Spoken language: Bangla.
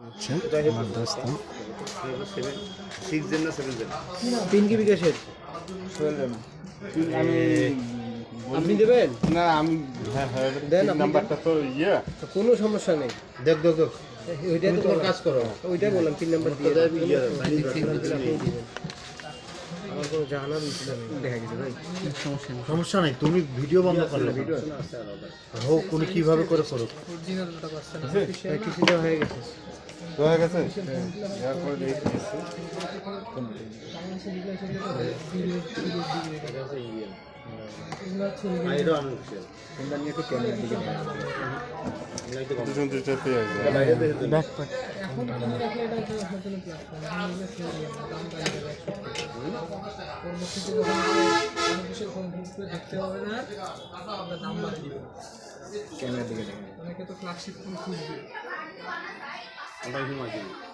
আচ্ছা আমার দোস্ত পিন কি বিকাশের আমি আপনি দেবেন না আমি দেন আপনি নাম্বারটা তো ইয়ে তো কোনো সমস্যা নেই। দেখ দেখ দেখ ওইটাই তো তোমার কাজ করো ওইটাই বললাম পিন নাম্বার দিয়ে দিবেন। আমার কোনো জানার ছিল না, দেখা গেছে ভাই সমস্যা নাই তুমি ভিডিও বন্ধ করলে হোক উনি কিভাবে করে করুক কিছুটা হয়ে গেছে। হয়ে গেছে এরপর দেখতেছি দুজন দুইটা পেয়ে যাবে ব্যাকপ্যাক এখন তুমি দেখলে এটা হচ্ছে আসলে প্ল্যাটফর্ম পরবর্তীতে যখন অফিসিয়াল কোনো গ্রুপে দেখতে হবে না আমরা দাম বাড়িয়ে দিব ক্যামেরার দিকে অনেকে তো ফ্ল্যাগশিপ ফোন খুঁজবে দেখেন